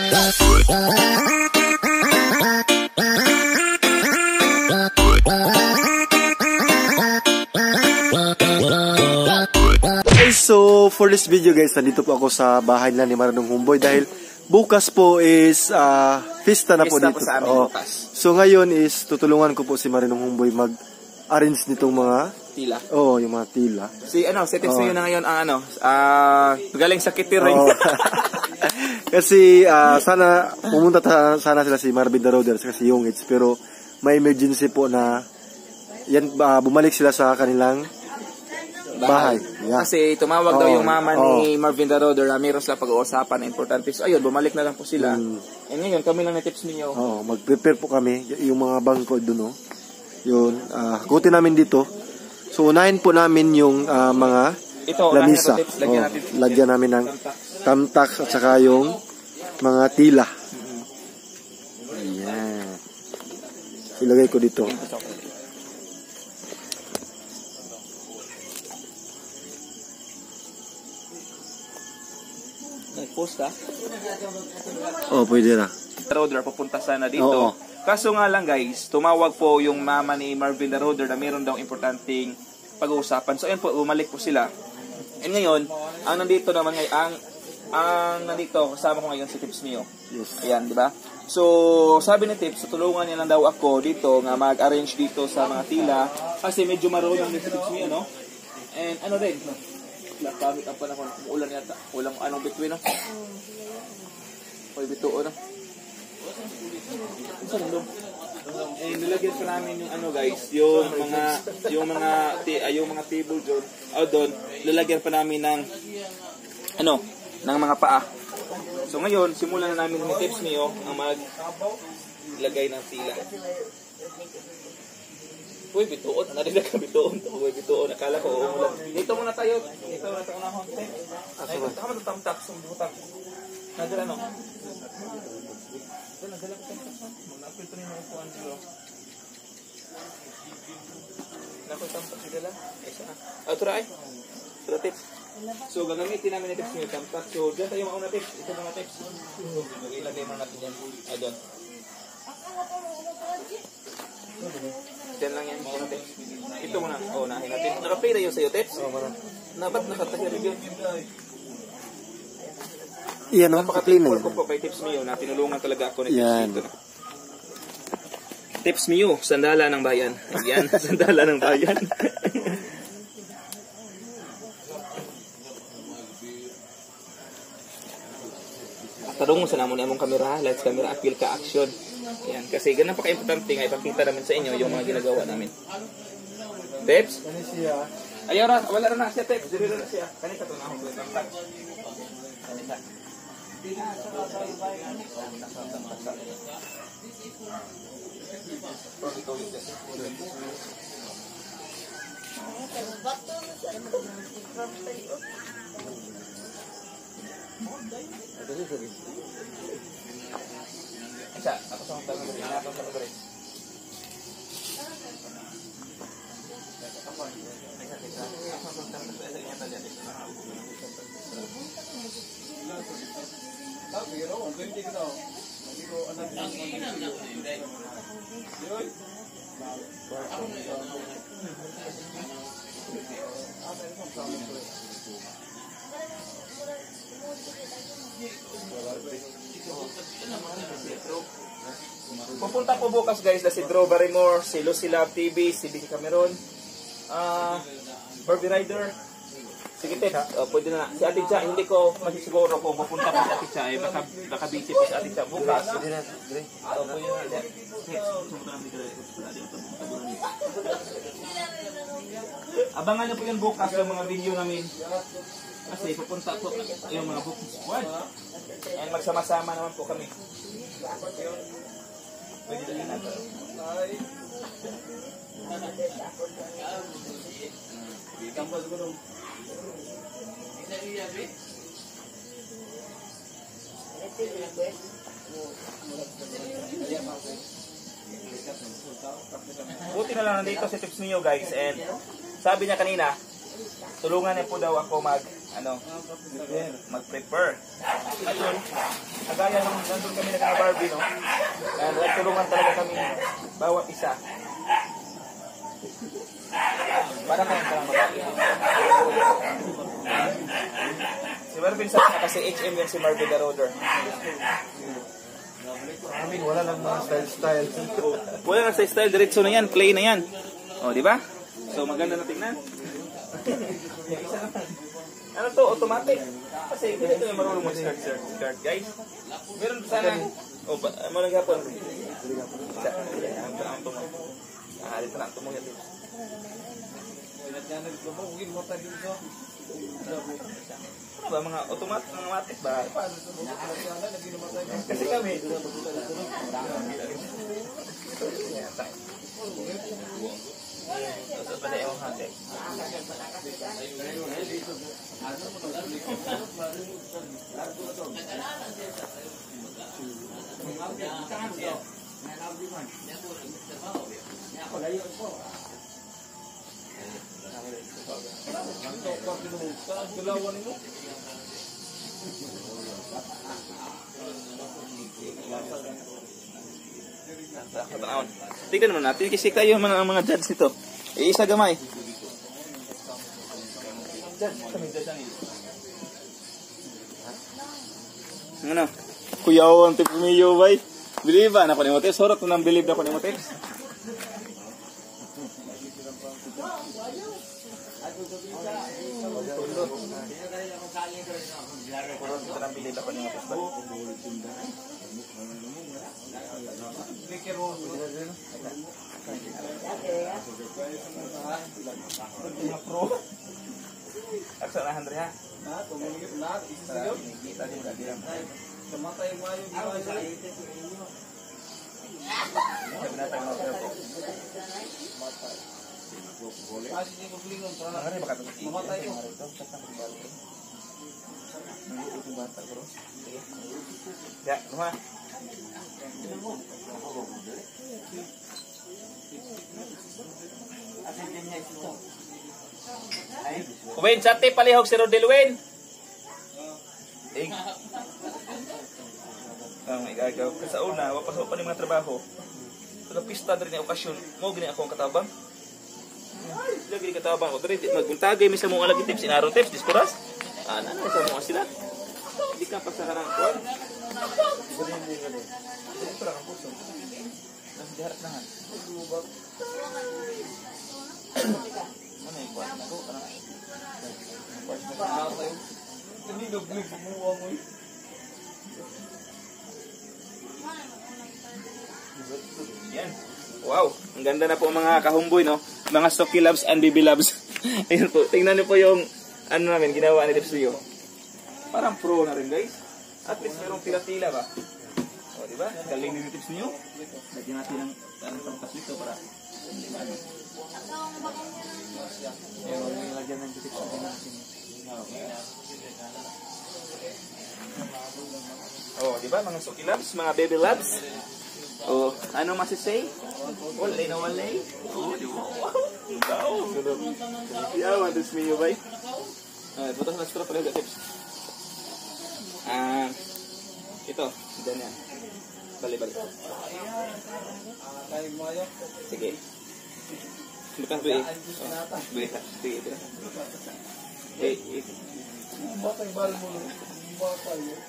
Okay, so for this video guys, nandito po ako sa bahay nila ni Marinong Humboy dahil bukas po is fiesta na po dito. Sa amin bukas. So ngayon is tutulungan ko po si Marinong Humboy mag-arrange nitong mga tila. Oo, yung mga tila. Si Tips na ngayon ang galing sa Kitiring. Kasi sana pumunta sana sila si Marvin the Roder kasi yung it's pero may emergency po na yan bumalik sila sa kanilang bahay. Yeah. Kasi tumawag daw yung mama ni Marvin the Roder na mayroon sila pag-uusapan na importante. So ayun, bumalik na lang po sila. And ngayon, kami lang na tips ninyo. Mag-prepare po kami. Yung mga bangko doon, yun, hakutin namin dito. So unahin po namin yung mga lamisa. Lagyan namin ng tamtak at saka yung mga tila. Ayan. Ilagay ko dito. Nag-post ka? Pwede na. Roder papunta sana dito. Kaso nga lang guys, tumawag po yung mama ni Marvin the Roder na mayroon daw importanteng pag-uusapan. So ayun po, bumalik po sila. And ngayon, ang nandito naman ngayon, ang nandito kasama ko ngayon si Tips Mio. Yes. Ayan, di ba? So sabi ni Tips, tutulungan niya lang daw ako dito nga mag-arrange dito sa mga tila kasi medyo marunong din si Tips Mio, no? And ano rin, kami ang panahon, ulan yata. Ulang anong between, no? Oy, bituo, no? Eh, nilagyan pa namin yung guys, yung mga table doon, nilagyan pa namin ng ng mga paa. So ngayon, simulan na namin ng Tips Mio ang maglagay ng tila. Uy, bituon. Narinig ka bituon. Uy, bituon. Akala ko umulan. Dito muna tayo. Dito muna tayo na konti. Ay, tama na tamtak. Sumbutak. Nadala, no? Dala ko tamtak. Mag-apil ito rin ako po, Angelo. Nakoy tamtak si dala. Ay, saan? Tura ay. Tura tips. So, gagamitin namin yung tips nyo. Tamtak. So, dyan tayo mauna tips. Ito mga tips. Mag-ilagay mo natin yan. Ay, doon. Diyan lang yan. Ito muna. Nahin natin. Naka-play na yun sa'yo, Tips? Ba't nakatahirip yun? Iyan, naka-play na yun. Napaka-play po kay Tips Mio na tinulungan talaga ako ni Tips dito. Tips Mio, sandala ng bayan. Ayan, sandala ng bayan. Tarong mo sa namon among kamera, lights camera, appeal ka action. Yan, kasi ganun pa ka-importante nga ipakita namin sa inyo yung mga ginagawa namin. Tips? Ayaw ra, wala na siya, Tips. Dili na siya. Kanita to na ako. Kanita. Isa, ako sa mga tanong rin. Ako sa mga rin. Pupunta po bukas guys na si Drew Barrymore, si Lucy Love TV, si Vicky Cameron, Barbie Rider. Sige Tep, pwede na. Si Ate Cha, hindi ko masisiguro kung pupunta po si Ate Cha. Baka busy po si Ate Cha bukas. Abangan niyo po yun bukas yung mga video namin. Kasi pupunta po yung mga booking squad. And magsama-sama naman po kami. Pwede na natin. Buti na lang nandito si Tips Mio guys. And sabi niya kanina, tulungan niya po daw ako mag-prepare. Ngayon, kagaya nung nandun kami nagka-Barbie, no? Nagtulungan talaga kami bawat isa. Para kayong lang mag-Barbie. Si Marvin sa kasi HM yan si Marvin the Roader. Wala lang mga style. Wala lang sa style, diretso na yan, play na yan. O, di ba? So, maganda na tingnan. Yung isa naman. Ano to? Automatic. Kasi hindi ito yung marunong mag-start, guys. Meron sana. O, mo lang gapon. Isa. Ang tumo. Dito na, tumo yan. Ano ba, mga automatic ba? Kasi kami. Tapos pa na yung hati. Tingnan mo natin kasi kayo mga judge nito. Isa gamay. Ano? Kuyaw ang tip umiyo bay. Believe ba na ko ni mo tips? Sorot nang believe na ko ni mo tips. Aksa na Andre ha. Ya, rumah. Win, sate palihog si Rodel Win. Igagaw ka sa una, wapasok pa ni mga trabaho. Sa pista rin na okasyon, mo gini ako ang katabang. Lagi katabang ko rin, magbuntagay mi sa mga lagi tips, inaro tips, diskuras. Ano sa mga sila? Hindi ka pasakarang kuwan. Ito lang ang puso. Nasiharap na nga. Ano yung kuwan? Ako, ano? Hindi naglig, bumuha mo eh. Yan. Wow, ang ganda na po mga kahumboy, no? Mga Socky Loves and Baby Loves. Ayun po, tingnan niyo po yung ano namin, ginawa ni Tips Rio. Parang pro na rin, guys. At least merong tila-tila ba? O, diba? Galing din yung Tips niyo. Lagyan natin ng pangkas dito para hindi ba ano. Lagyan ng Tips natin. Oh, diba? Mga Socky Loves, mga Baby Loves. Oh, ano masisay? Walay na walay. Oh, di ba? Wow. Yawan, this me you, bay. Butas na straw pala Tips. Ito, dan yan. Bali-bali. Sige. Bukas ba eh? Bukas. Sige, ito. Batang bal mo. Batang yun.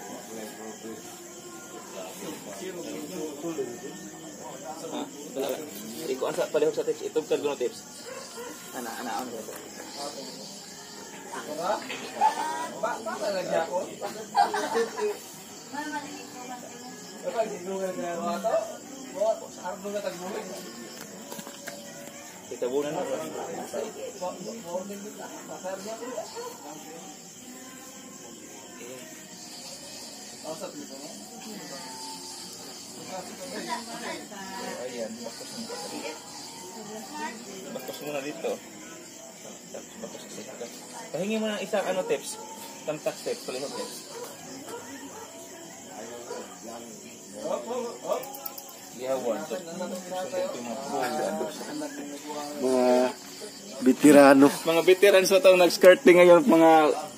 Wala. Ikuan sa palihog sa Tips. Itog ka doon Tips. Ano ba? Baka lagi ako. Baka ginugan na ako ato. Sarap doon na tagbuhin. Itabunan na. Masarap niya po. Ausap nito mo? Ayan, bakos muna dito. Bakos kasi. Pahingi mo ng isang Tips. Tamtak Tips, palihog Tips. Yawan. Mga Veterano. Mga veterans na itong nag-skirting ngayon, mga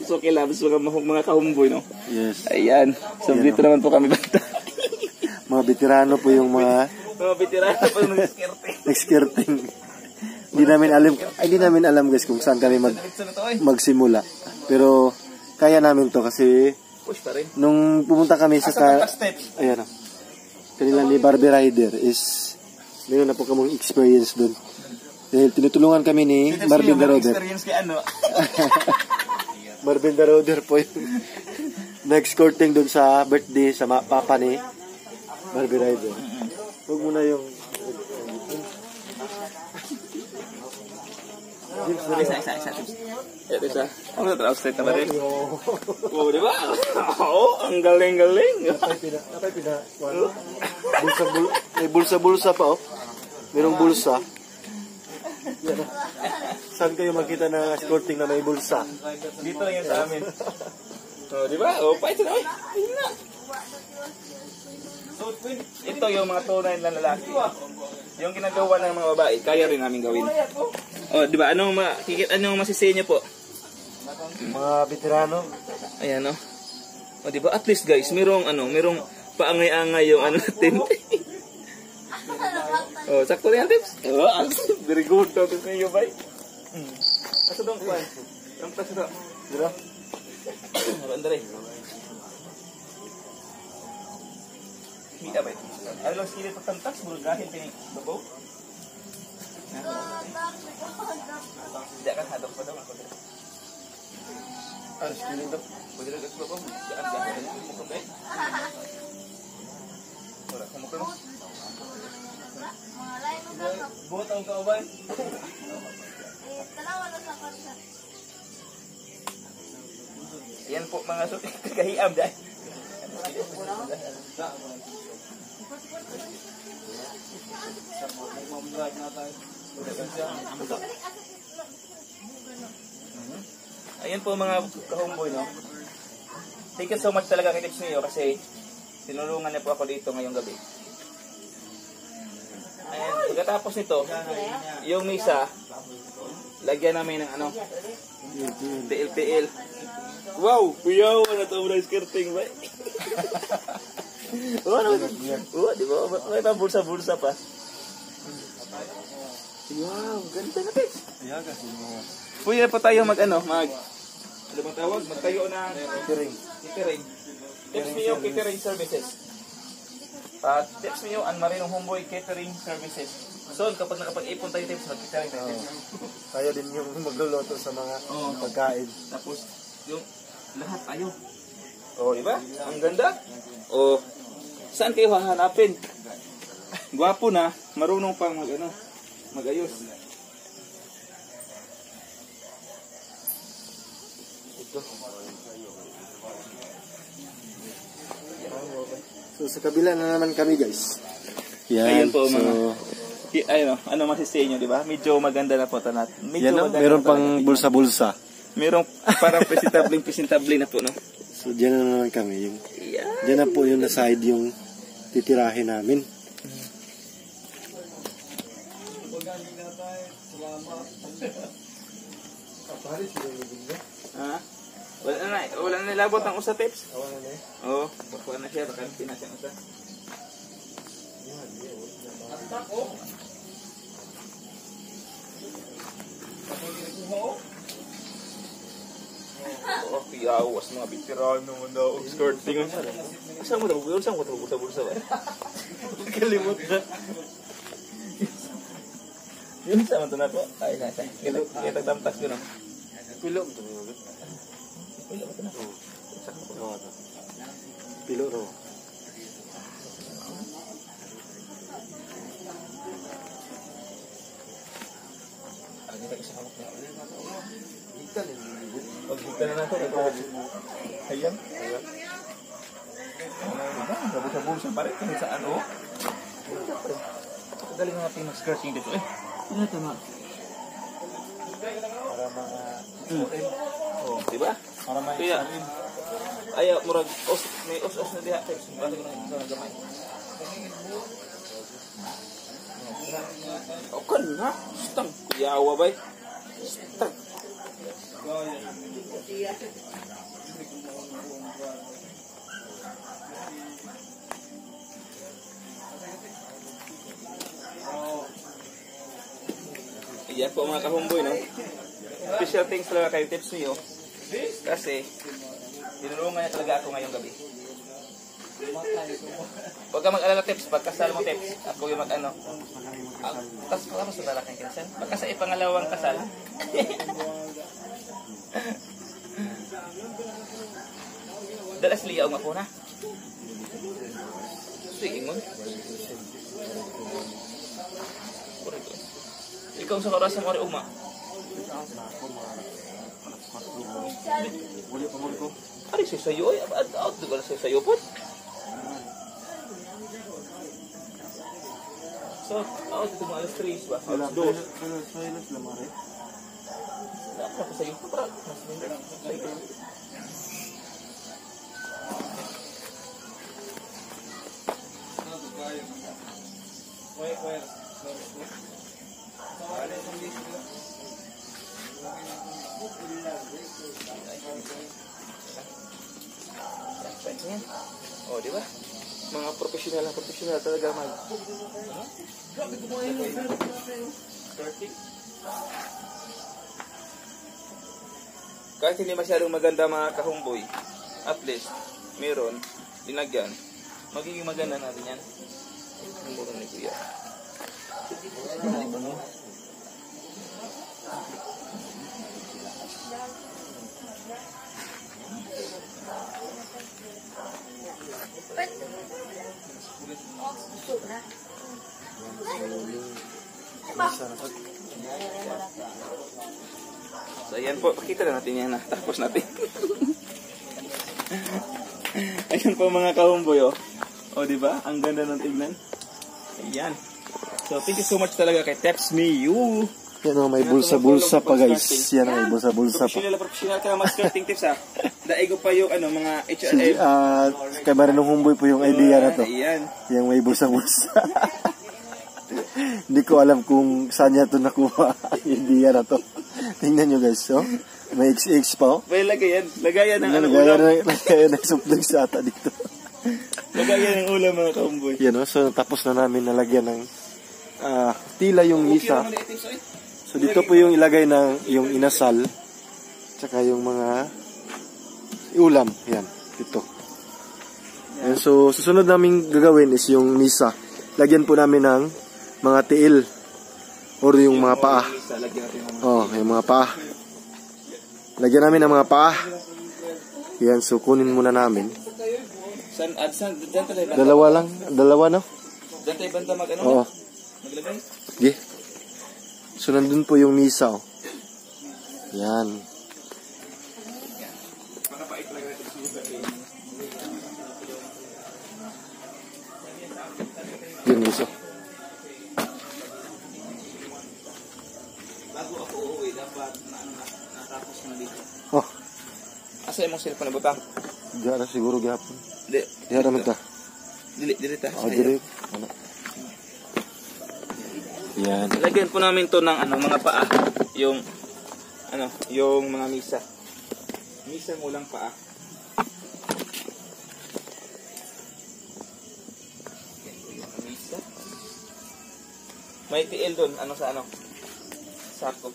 suki labs, mga kahumboy, no? Yes. Ayan. So, Ayan, dito naman po kami banta. Mga veterano po yung mga Mga veterano po yung nag-skirting. nag-skirting. Hindi namin alam guys kung saan kami magsimula. Pero kaya namin to kasi push pa rin. nung pumunta kami sa ayan, kanila ni Barbie Rider is meron na po kaming experience doon. Dahil tinutulungan kami ni Marvin the Roder. Experience kay ano? Marvin the Roder po yung nag-skirting doon sa birthday sa papa ni Barbie Rider. Huwag mo na yung Isa. Ano na translate na ba rin? Oo, di ba? Oo, ang galing-galing. May bulsa-bulsa pa oh. Merong bulsa. Saan kayo makita na skirting na may bulsa? Dito lang yan sa amin. Oh, di ba? Oh, pa ito na. Ito yung mga tunay na lalaki. Yung ginagawa ng mga babae, kaya rin namin gawin. Oh, di ba? Anong masisay niyo po? Mga veterano. Ayan, no? Oh, di ba? At least guys, merong paangay-angay yung ano natin. Oh, sakto na yan, tips. Oh, very good. Tips na iyo, bay. Asa dong kuan? Ang tas ito. Dira. Andare. Mita bay. Ano lang sila pagtantas, bulgahin tini babaw. Tidak kan hadap pa daw ako. Ano sila ito? Pwede lang kasi babaw. Diyan mo kung bay. Ora, kamu kan? Buat ang kaubay. Yan po mga suti kagahiam dahil. Ayan po mga ka-homeboy, no? Thank you so much talaga kay Tips niyo kasi tinulungan niya po ako dito ngayong gabi. Ayan, pagkatapos nito, yung misa, lagyan namin ng ano, PL. Wow! Puyaw! Ano ito mo na skirting ba? Ano? Di ba? May pa bulsa-bulsa pa. Wow! Ganda na Tips! Pwede na po tayo ano bang tawag? Magtayo ng catering. Tips niyo catering services. Tips niyo ang Marinong Homeboy Catering Services. So, kapag nakapag-ipon tayo tips, mag-catering tayo. Tayo din yung magluluto sa mga pagkain. Tapos, yung lahat tayo. Oh, di ba? Ang ganda. Oh, saan kayo hahanapin? Gwapo na, marunong pang mag-ayos. Ito. So sa kabila na naman kami guys. Ayan po mga ano masisay nyo, di ba? Medyo maganda na po tanat. Medyo maganda. Meron pang bulsa-bulsa. Merong parang presentable na po, no? So diyan na naman kami. Diyan na po yung na-side yung titirahin namin. Ha? Wala na nilabot ang usa tips. Wala na eh. Oo, bakuha na siya, baka pinasya usa. Oh, piyawas mga veterano mo daw. Skirting. Saan mo daw? Saan mo daw? Bulsa-bulsa ba? Kalimut na. Yun sa mga na po. Ay, nasa. Kita tamtas ko, no? Pilo mo ito. Pilo ba ito na? Pilo ro. Pagkita na natin. Ayan. Sabulsa pa rin. Kung saan, oh. Galing natin mag-skirting dito. Ano ito na? Para mga oh, diba? para mga Kaya, ayaw, murag, may os-os na diha. Balik na gamay. O kan na. Stang. Kuyawa ba? Stang. Ayan po mga kahumboy, no? Special things talaga kay Tips Mio. Kasi, dinulungan niya talaga ako ngayong gabi. Huwag ka mag-alala, Tips. Pagkasal mo, Tips. Ako yung mag-ano. Tapos pala sa talaking kinasal. Pagka sa ipangalawang kasal. Dalas liyaw nga po na. Sige mo. Ikaw sa karasa mo rin uma. Ari siya sa'yo ay out doon siya sa'yo po. So, out ito mga alas 3 ba? Alas 2. Alas lamare. Dapat ako sa'yo. Para mas minder. Sa'yo. Oh, di ba? Mga profesional talaga mag. Kahit hindi masyadong maganda mga kahumboy, at least meron linagyan. Magiging maganda natin yan. Ang muna ni Kuya. So ayan po, pakita na natin yan na. Tapos natin. Ayan po mga kahumboy, oh. O diba? Ang ganda ng tignan. Ayan. So thank you so much talaga kay Tips Mio. Yan o, may bulsa-bulsa pa guys. Yan o, may bulsa-bulsa pa. Professional ka na mag-skirting, Tips ha. Daigo pa yung ano, mga HRM. Kay Marinong Humboy po yung idea na to. Ayan. Yung may bulsa-bulsa. Hindi ko alam kung saan niya ito nakuha. Idea na to. Tingnan nyo guys, oh. May XX pa oh. May lagayan. Lagayan ng ano ulam. Lagayan ng supling sa ata dito. Lagayan ng ulam mga kahumboy. Yan o, so tapos na namin nalagyan ng tila yung misa. So dito po yung ilagay ng yung inasal tsaka yung mga ulam. Yan, dito. And so susunod namin gagawin is yung misa. Lagyan po namin ng mga tiil or yung mga paa. Oh, yung mga paa. Lagyan namin ng mga paa. Yan, so kunin muna namin. Dalawa lang, no? Diyan tayo banda mag-ano? Oo. Maglagay? Okay. So nandun po yung misa, oh. Yan. Yun gusto. Bago ako uuwi, dapat natapos na dito. Oh. Asa yung cellphone na butang? Diyan na siguro gapon. Di. Diyan naman ta. Dili ta. Oh, dili. Ano? Yan. Lagyan po namin to ng ano, mga paa. Yung ano, yung mga misa. Misa mo lang paa. Misa. May tiil doon, ano sa ano? Sako.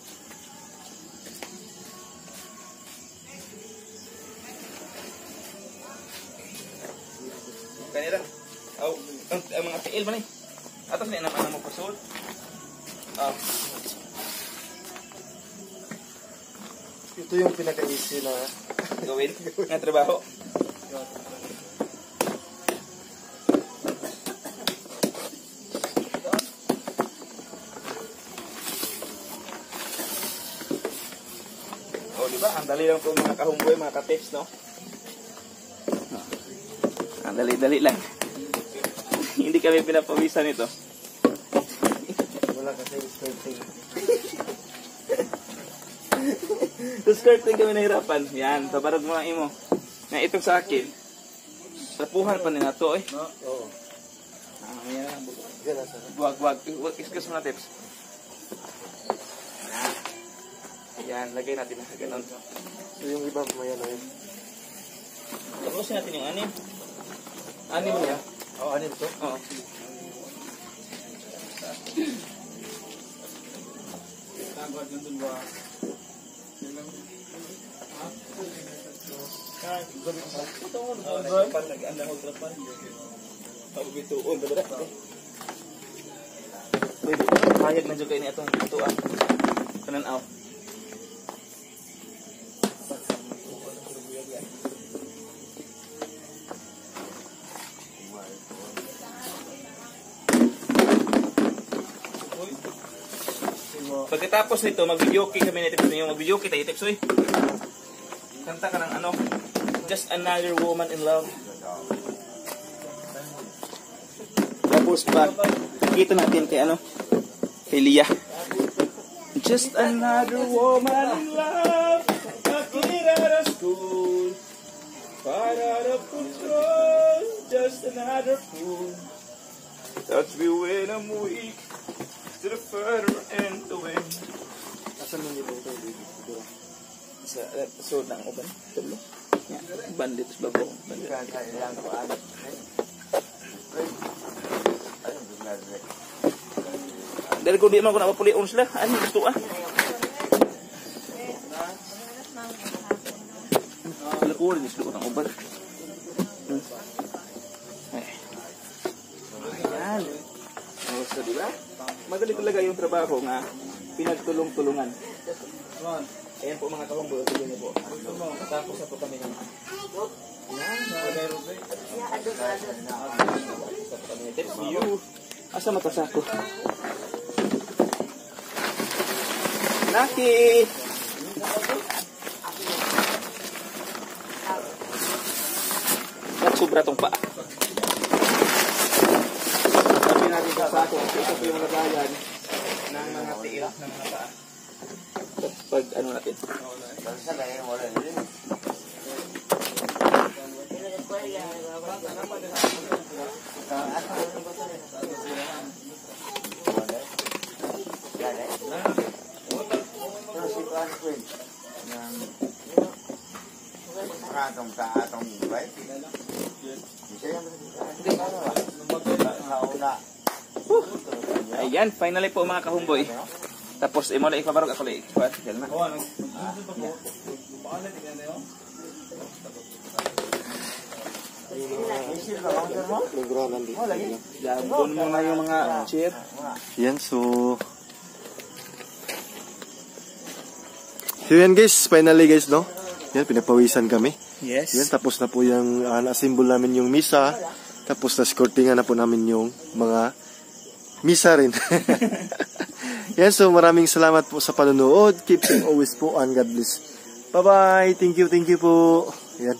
Kanila. Ang mga tiil ba ni? Atas na naman mo pasul. Ito yung pinaka-easy na gawin na trabaho. Oh, di ba? Ang dali lang po mga kahumboy, mga ka-tips, no? Ang dali-dali lang. Hindi kami pinapawisan ito. wala kasi skirting. Sa skirting kami nahirapan. Yan, tabarad mo lang imo. Nga itong sa akin. Tapuhan pa nila to eh. Oo. Yan lang. Wag. Excuse mo na, tips. Yan, lagay natin na ganun. So yung iba may ano yun. Tapusin natin yung anim. Anim niya? Oo, anin to? Oo. Payag na juga ini atong tuan. Kananaw. Pagkatapos nito, mag-videoke kami na tips ninyo. Mag-videoke tayo tips, oy. Kanta ka ng ano? Just Another Woman in Love. Tapos pa, kita natin kay ano? Kay Lia. Just another woman in love. A kid out of school. Fight out of control. Just another fool. Touch me when I'm weak. To the further end to win. Asan mo nito ito? Sa episode ng uban. Tulo. Bandit sa bago. Bandit. Dari ko di man ko napapulion sila. Ano gusto ah? Wala ko rin islo ng uban. Ayan. So, di ba? Madali talaga yung trabaho nga pinagtulong-tulungan. Ayan po mga kahumboy, tuloy niyo po. Tapos na po kami ng tips view. Asa matasako? Lucky! Nagsubra tong paa. Sabi natin sa sako, ito po yung lagayan ng mga tiil ng mga paa. Pag ano natin? Ayan, finally po mga kahumboy. Tapos imo na ipabarog ako lang. Jabon mo na yung mga chair. Yan, so yan guys, finally guys, no? Yan, pinapawisan kami. Yes. Yan, tapos na po yung na-assemble namin yung misa. Tapos na-scortingan na po namin yung mga misa rin. Yan, so maraming salamat po sa panonood. Keep safe always po and God bless. Bye-bye. Thank you po. Yan.